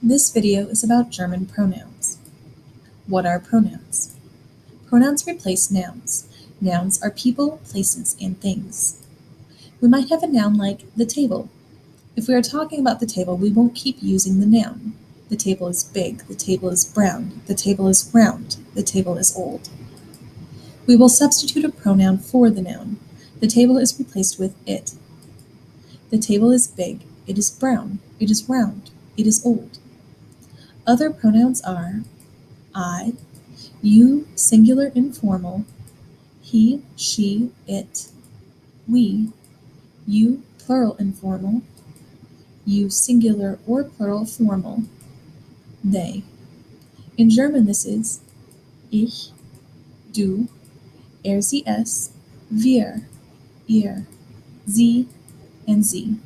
This video is about German pronouns. What are pronouns? Pronouns replace nouns. Nouns are people, places, and things. We might have a noun like the table. If we are talking about the table, we won't keep using the noun. The table is big, the table is brown, the table is round, the table is old. We will substitute a pronoun for the noun. The table is replaced with it. The table is big, it is brown, it is round, it is old. Other pronouns are I, you singular informal, he, she, it, we, you plural informal, you singular or plural formal, they. In German this is ich, du, sie, es, wir, ihr, sie, and sie.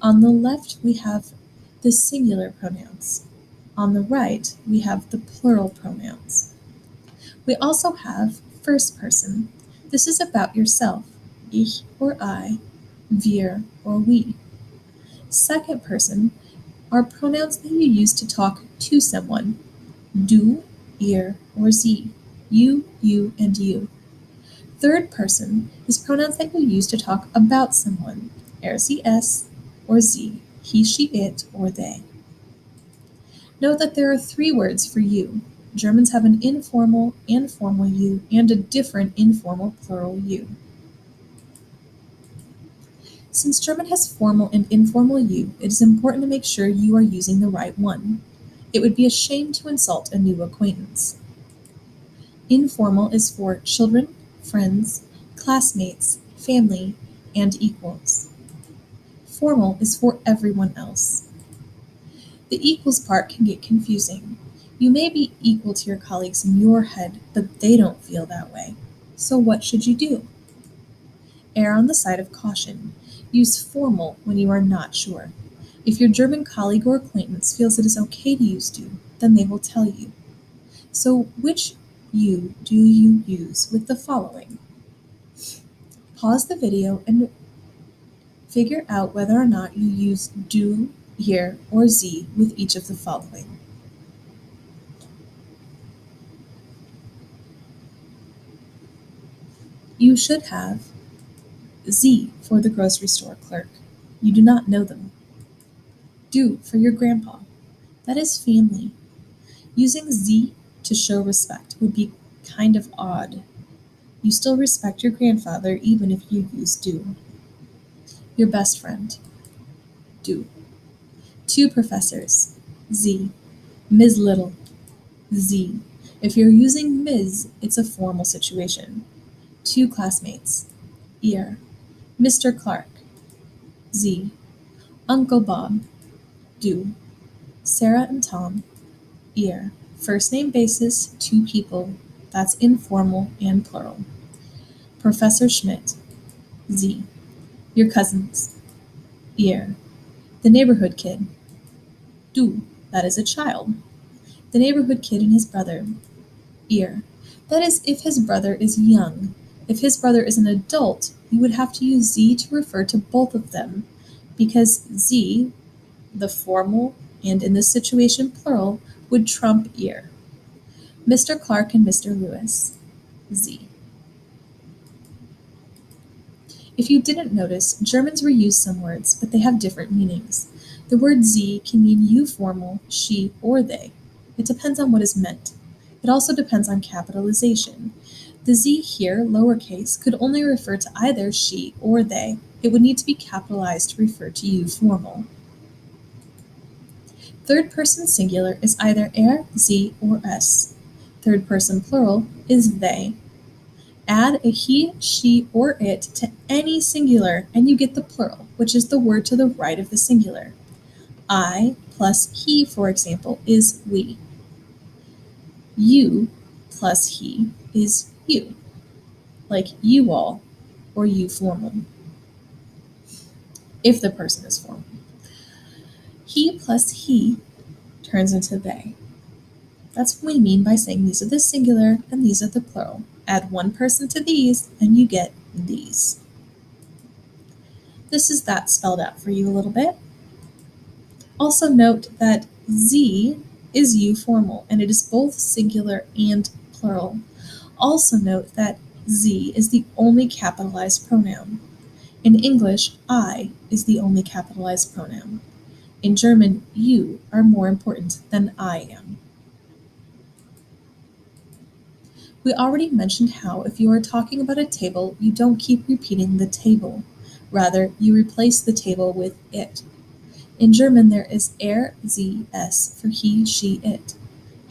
On the left we have the singular pronouns. On the right we have the plural pronouns. We also have first person. This is about yourself, ich or I, wir or we. Second person are pronouns that you use to talk to someone, du, ihr, or sie, you, and you. Third person is pronouns that you use to talk about someone, sie, es, or sie, he, she, it, or they. Note that there are 3 words for you. Germans have an informal and formal you and a different informal plural you. Since German has formal and informal you, it is important to make sure you are using the right one. It would be a shame to insult a new acquaintance. Informal is for children, friends, classmates, family, and equals. Formal is for everyone else. The equals part can get confusing. You may be equal to your colleagues in your head, but they don't feel that way. So what should you do? Err on the side of caution. Use formal when you are not sure. If your German colleague or acquaintance feels it is okay to use du, then they will tell you. So which you do you use with the following? Pause the video and figure out whether or not you use du, ihr, or sie with each of the following. You should have sie for the grocery store clerk. You do not know them. Du for your grandpa. That is family. Using sie to show respect would be kind of odd. You still respect your grandfather even if you use du. Your best friend. Du. 2 professors. Sie. Ms. Little. Sie. If you're using Ms., it's a formal situation. 2 classmates. Ihr. Mr. Clark. Sie. Uncle Bob. Du. Sarah and Tom. Ihr. First name basis, 2 people. That's informal and plural. Professor Schmidt. Sie. Your cousins. Ihr. The neighborhood kid. Du. That is a child. The neighborhood kid and his brother. Ihr. That is if his brother is young. If his brother is an adult, you would have to use sie to refer to both of them, because sie, the formal and in this situation plural, would trump ihr. Mr. Clark and Mr. Lewis. Sie. If you didn't notice, Germans reuse some words, but they have different meanings. The word sie can mean you formal, she, or they. It depends on what is meant. It also depends on capitalization. The sie here, lowercase, could only refer to either she or they. It would need to be capitalized to refer to you formal. Third person singular is either er, sie, or es. Third person plural is they. Add a he, she, or it to any singular and you get the plural, which is the word to the right of the singular. I plus he, for example, is we. You plus he is you, like you all or you formal, if the person is formal. He plus he turns into they. That's what we mean by saying these are the singular and these are the plural. Add one person to these and you get these. This is that spelled out for you a little bit. Also note that Z is you formal, and it is both singular and plural. Also note that Z is the only capitalized pronoun. In English, I is the only capitalized pronoun. In German, you are more important than I am. We already mentioned how if you are talking about a table, you don't keep repeating the table. Rather, you replace the table with it. In German, there is er, sie, es for he, she, it.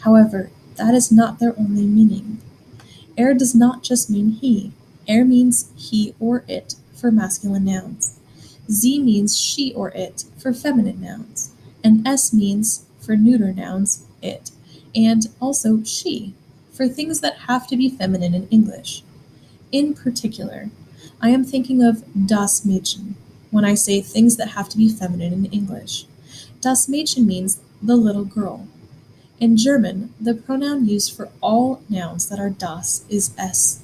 However, that is not their only meaning. Er does not just mean he. Er means he or it for masculine nouns. Sie means she or it for feminine nouns. And es means, for neuter nouns, it. And also she, for things that have to be feminine in English. In particular, I am thinking of das Mädchen when I say things that have to be feminine in English. Das Mädchen means the little girl. In German, the pronoun used for all nouns that are das is es.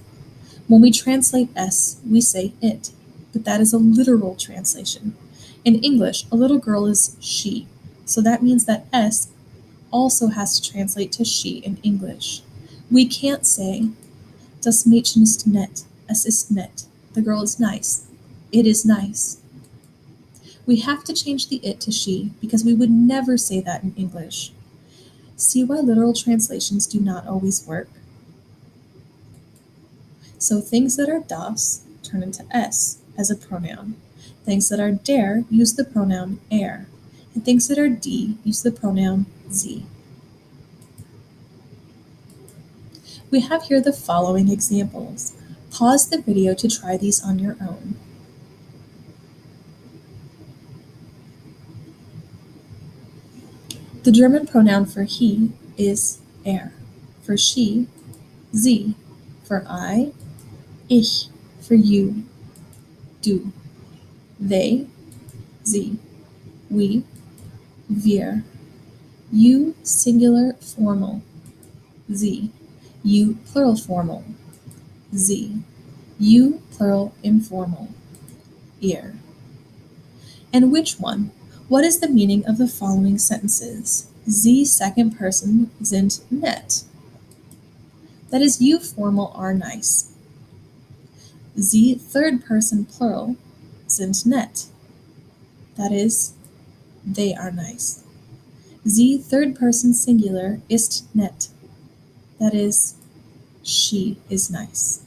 When we translate es, we say it, but that is a literal translation. In English, a little girl is she, so that means that es also has to translate to she in English. We can't say, das Mädchen ist nett, es ist nett. The girl is nice. It is nice. We have to change the it to she because we would never say that in English. See why literal translations do not always work? So things that are das turn into es as a pronoun. Things that are der use the pronoun er. And things that are die use the pronoun sie. We have here the following examples. Pause the video to try these on your own. The German pronoun for he is er. For she, sie. For I, ich. For you, du. They, sie. We, wir. You, singular, formal, sie. You, plural, formal, sie. You, plural, informal, ihr. And which one? What is the meaning of the following sentences? Sie second person sind nett. That is, you formal are nice. Sie third person plural sind nett. That is, they are nice. Sie third person singular ist nett. That is, she is nice.